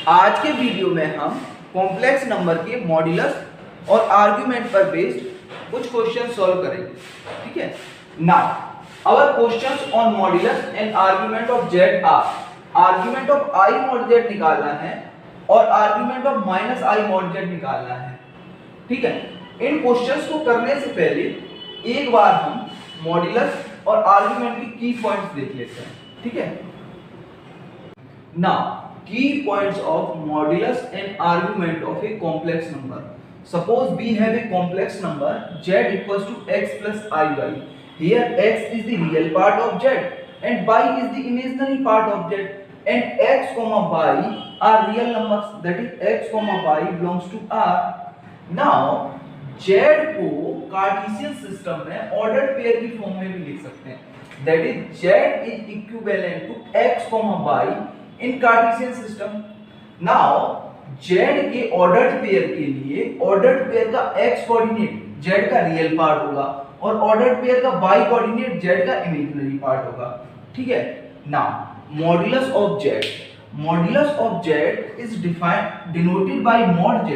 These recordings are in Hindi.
आज के वीडियो में हम कॉम्प्लेक्स नंबर के मॉड्यूलस और आर्ग्यूमेंट पर बेस्ड कुछ क्वेश्चन सॉल्व करेंगे। ठीक है, now our questions on modulus and argument of z argument of i mod z निकालना है और argument of minus i mod z निकालना है। ठीक है, इन क्वेश्चंस को करने से पहले एक बार हम मॉड्यूलस और आर्ग्यूमेंट की की पॉइंट्स देख लेते हैं। ठीक है, now key points of modulus and argument of a complex number. Suppose we have a complex number z equals to x plus iy. Here x is the real part of z and y is the imaginary part of z, and x comma y are real numbers, that is x comma y belongs to R. Now z को कार्टेशियन सिस्टम में ऑर्डर्ड पेयर की फॉर्म में भी लिख सकते हैं, that is z is equivalent to x comma y in Cartesian system. Now z के ऑर्डर्ड पेयर के लिए ऑर्डर्ड पेयर का x कोऑर्डिनेट z का रियल पार्ट होगा और ऑर्डर्ड पेयर का y कोऑर्डिनेट z का इमेजिनरी पार्ट होगा। ठीक है, now modulus of z is defined denoted by mod z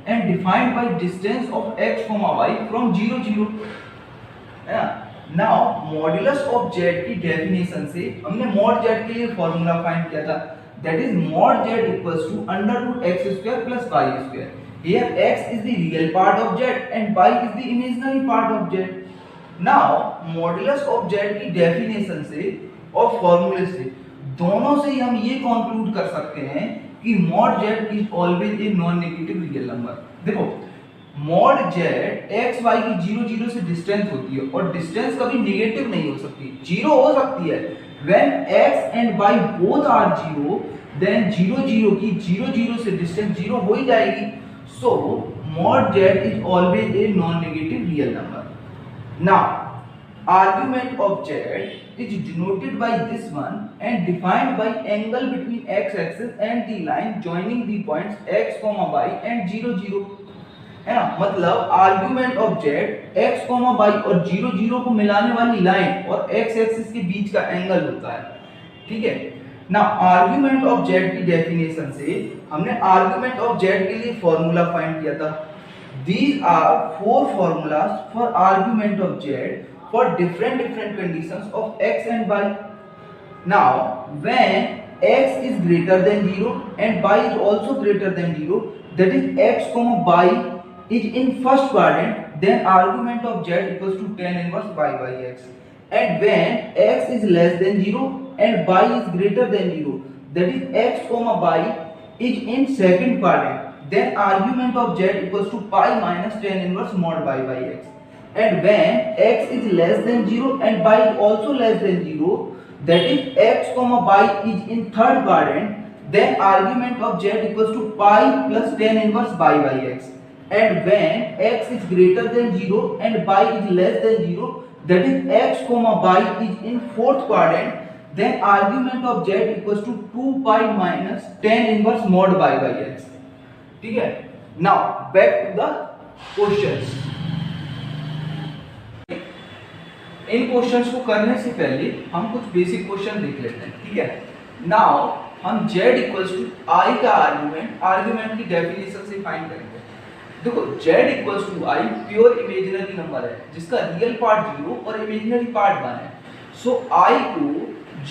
and defined by distance of x, y from 0 0। है ना। नाउ मॉड्यूलस ऑफ z की डेफिनेशन से हमने मॉड z के लिए फॉर्मूला फाइंड किया था, that is mod z equals to under root x square plus y square. Here x is the real part of z and y is the imaginary part of z। Now modulus of z की डेफिनेशन से और फॉर्मूले से दोनों से हम ये कंक्लूड कर सकते हैं कि mod z is always a non negative real number. देखो मॉड z x y की 0 0 से डिस्टेंस होती है और डिस्टेंस कभी नेगेटिव नहीं हो सकती, 0 हो सकती है। When x and y both are 0 then 0 0 की 0 0 से डिस्टेंस 0 हो ही जाएगी। So mod z is always a non negative real number. Now argument of z is denoted by this one and defined by angle between x axis and the line joining the points x, y and 0 0। है ना, मतलब argument of z x, y और 0 0 को मिलाने वाली लाइन और x एक्सिस के बीच का एंगल होता है। ठीक है, ना आर्ग्यूमेंट ऑफ z की डेफिनेशन से हमने आर्ग्यूमेंट ऑफ z के लिए फॉर्मूला फाइंड किया था। These are 4 formulas for argument of z for different conditions of x and y. Now when x is greater than 0 and y is also greater than 0, that is x, y is in first quadrant, then argument of z equals to tan inverse y by x. And when x is less than 0 and y is greater than 0, that is x, y is in second quadrant, then argument of z equals to pi minus tan inverse mod y by x. And when x is less than 0 and y is also less than 0, that is x, y is in third quadrant, then argument of z equals to pi plus tan inverse y by x. And when x is greater than 0 and y is less than 0, that is x, y is in fourth quadrant, then argument of z equals to 2 pi minus tan inverse mod y by x. ठीक है, now back to the questions. In questions को करने से पहले हम कुछ बेसिक क्वेश्चन देख लेते हैं। ठीक है, नाउ हम z इक्वल्स टू i का आर्गुमेंट की डेफिनेशन से फाइंड करेंगे। देखो z equals to i pure imaginary number है जिसका रियल पार्ट 0 और इमेजिनरी पार्ट 1 है। सो i को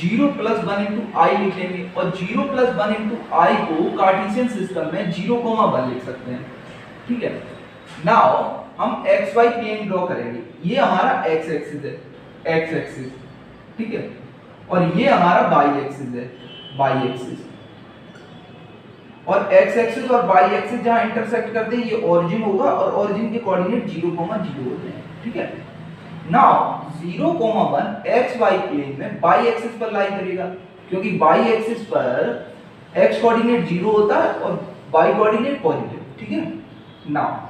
0 प्लस 1 इंटू आई लिख लेंगे और 0 प्लस 1 इंटू आई को कार्टेशियन सिस्टम में 0, 1 लिख सकते हैं। ठीक है, नाउ हम एक्स वाई प्लेन ड्रॉ करेंगे। ये हमारा एक्स एक्सिस है, एक्स एक्सिस। ठीक है, और ये हमारा वाई एक्सिस है, वाई एक्सिस। और एक्स एक्सिस और वाई एक्सिस जहां इंटरसेक्ट करते हैं ये ओरिजिन होगा और ओरिजिन के कोऑर्डिनेट 0, 0 होते हैं। ठीक है, नाउ 0, 1 एक्स वाई प्लेन में वाई एक्सिस पर लाई करेगा क्योंकि वाई एक्सिस पर एक्स कोऑर्डिनेट 0 होता है और वाई कोऑर्डिनेट पॉजिटिव। ठीक है, नाउ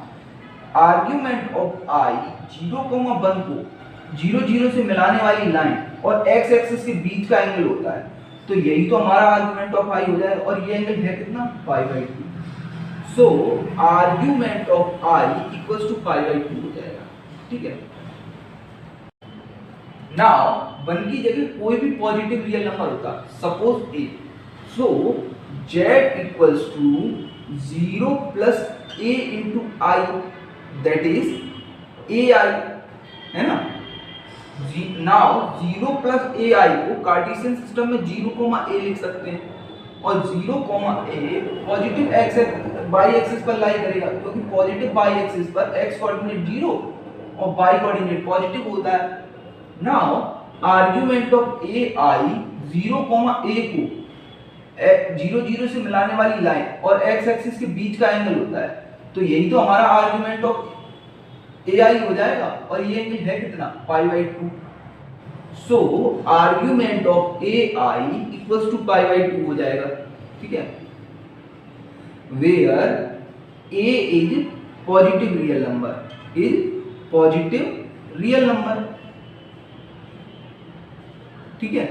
आर्ग्यूमेंट ऑफ i 0, 1 को 0 0 से मिलाने वाली लाइन और x एक्सिस के बीच का एंगल होता है, तो यही तो हमारा आर्ग्यूमेंट ऑफ i हो जाएगा और ये एंगल है कितना, pi by 2। So argument of i equals to pi by 2 हो जाएगा। ठीक है, नाउ 1 की जगह कोई भी पॉजिटिव रियल नंबर होता, suppose a, so z equals to 0 plus a into I, that is ai, है ना। नाउ 0 प्लस ai को कार्टेशियन सिस्टम में 0, a लिख सकते हैं, और 0, a positive x by axis पर लाई करेगा, क्योंकि पॉजिटिव बाई एक्सिस पर x कोऑर्डिनेट 0 और y कोऑर्डिनेट पॉजिटिव होता है। Now argument of ai 0, a को 0 से मिलाने वाली लाइन और x एक्सिस के बीच का एंगल होता है, तो यही तो हमारा आर्गुमेंट ऑफ ai हो जाएगा, और ये एंगल है कितना, π/2। So argument of ai equals to π/2 हो जाएगा, ठीक है, where a is positive real number, ठीक है।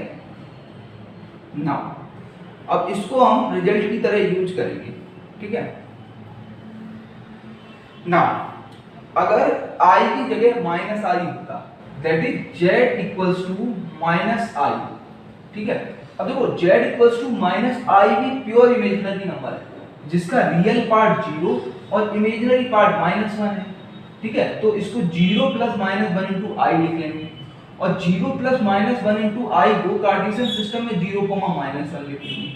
नाउ अब इसको हम रिजल्ट की तरह यूज करेंगे, ठीक है। नाउ अगर i की जगह माइनस आई होता, that is z equals to minus i, ठीक है। अब देखो z equals to minus i भी प्योर इमेजिनरी नंबर है, जिसका रियल पार्ट 0 और इमेजिनरी पार्ट -1 है, ठीक है। तो इसको 0 प्लस माइनस 1 इंटू आई लिख लेंगे, और 0 प्लस माइनस 1 इंटू आई को कार्टेशियन सिस्टम में 0, -1 लिख लेंगे,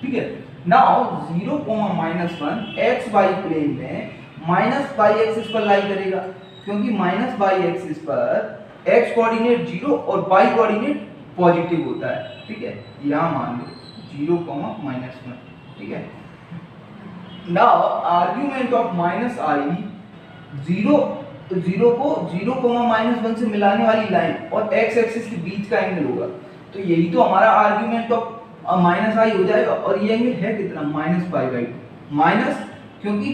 ठीक है। नाउ 0, -1 एक्स वाई प्लेन में माइनस बाई एक्सिस पर लाई करेगा, क्योंकि माइनस बाई एक्सिस पर x कोऑर्डिनेट 0 और y कोऑर्डिनेट पॉजिटिव होता है, ठीक है। यहां मान लो 0, -1, ठीक है। नाउ आर्गुमेंट ऑफ माइनस आई 0 को 0, -1 से मिलाने वाली लाइन और x एक्सिस के बीच का एंगल होगा, तो यही तो हमारा आर्गुमेंट ऑफ माइनस आई हो जाएगा, और ये एंगल है कितना, -π/2, माइनस क्योंकि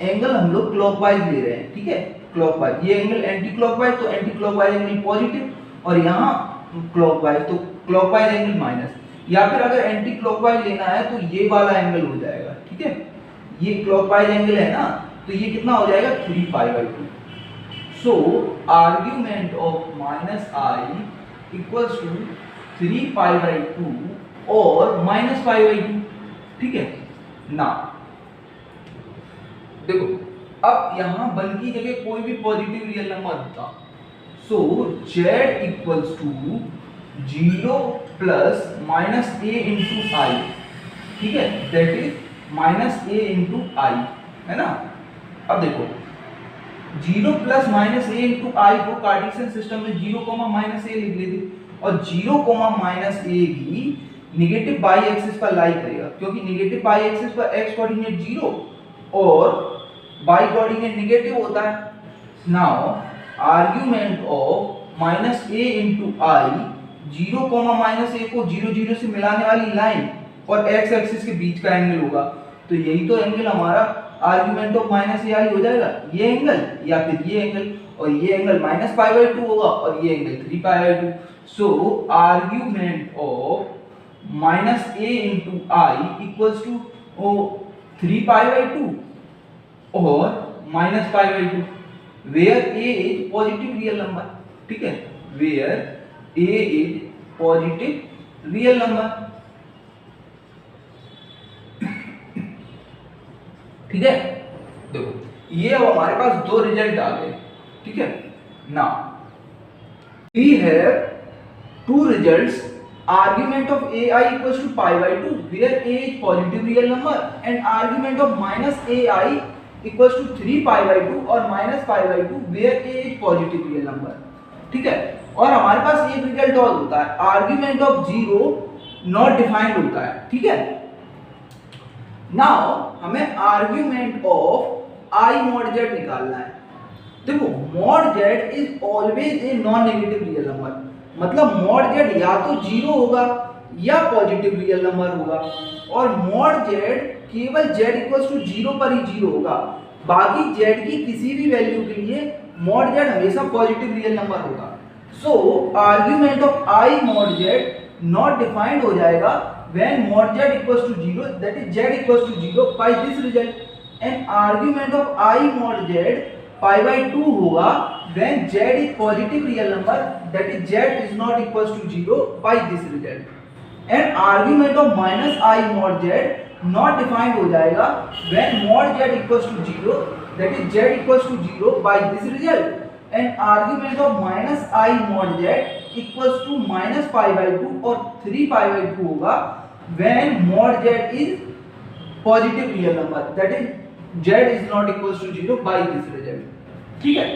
एंगल हम लोग क्लॉकवाइज ले रहे हैं, ठीक है, क्लॉकवाइज। ये एंगल एंटी क्लॉकवाइज, तो एंटी क्लॉकवाइज एंगल पॉजिटिव, और यहाँ क्लॉकवाइज, तो क्लॉकवाइज एंगल माइनस, या फिर अगर एंटी क्लॉकवाइज लेना है तो ये वाला एंगल हो जाएगा, ठीक है। ये क्लॉकवाइज एंगल है ना, तो ये कितना हो जाएगा, 3π/2। So argument of minus i equals to 3π/2 और -π/2, ठीक है ना। देखो अब यहां 1 की जगह कोई भी पॉजिटिव रियल नंबर होता, so z equals to 0 plus -a into i, ठीक है, that is -a into i, है ना। अब देखो 0 प्लस -a इंटू आई को कार्टेशियन सिस्टम में 0, -a लिख लेते, और 0, -a भी नेगेटिव बाई एक्सिस पर लाई करेगा, क्योंकि नेगेटिव बाई एक्सिस पर x कोऑर्डिनेट 0 और y कोऑर्डिनेट नेगेटिव होता है। Now argument of -a into I 0, -a को 0 से मिलाने वाली लाइन और x एक्सिस के बीच का एंगल होगा, तो यही तो एंगल हमारा आर्गुमेंट ऑफ -ai हो जाएगा, ये एंगल या फिर ये एंगल, और ये एंगल -π/2 होगा और ये angle 3π/2। So argument of -a into i equals to 3π/2 और -π/2, where a is positive real number, ठीक है, where a is positive real number, ठीक है। देखो ये अब हमारे पास दो रिजल्ट आ गए, ठीक है। Now we have two results, argument of ai equals to π/2 where a is positive real number, and argument of -ai equals to 3π/2 और -π/2 where a is positive real number, ठीक है। और हमारे पास एक रिजल्ट और होता है, argument of 0 not defined होता है, ठीक है। नाउ हमें argument of i mod z निकालना है। देखो mod z is always a non negative real number, मतलब mod z या तो 0 होगा या पॉजिटिव रियल नंबर होगा, और mod z केवल z इक्वल्स टू 0 पर ही 0 होगा, बाकी z की किसी भी वैल्यू के लिए mod z हमेशा पॉजिटिव रियल नंबर होगा। So argument of i mod z not defined हो जाएगा when mod z equals to 0, that is z equals to 0 by this result, and argument of I mod z π/2 होगा when z is positive real number, that is z is not equals to 0 by this result, and argument of minus i mod z not defined हो जाएगा when mod z equals to 0, that is z equals to 0 by this result, and argument of minus i mod z equals to minus pi by 2 और 3 पाई बाई 2 होगा when mod z is positive real number, that is z is not equals to 0 by this result. ठीक है,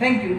थैंक यू।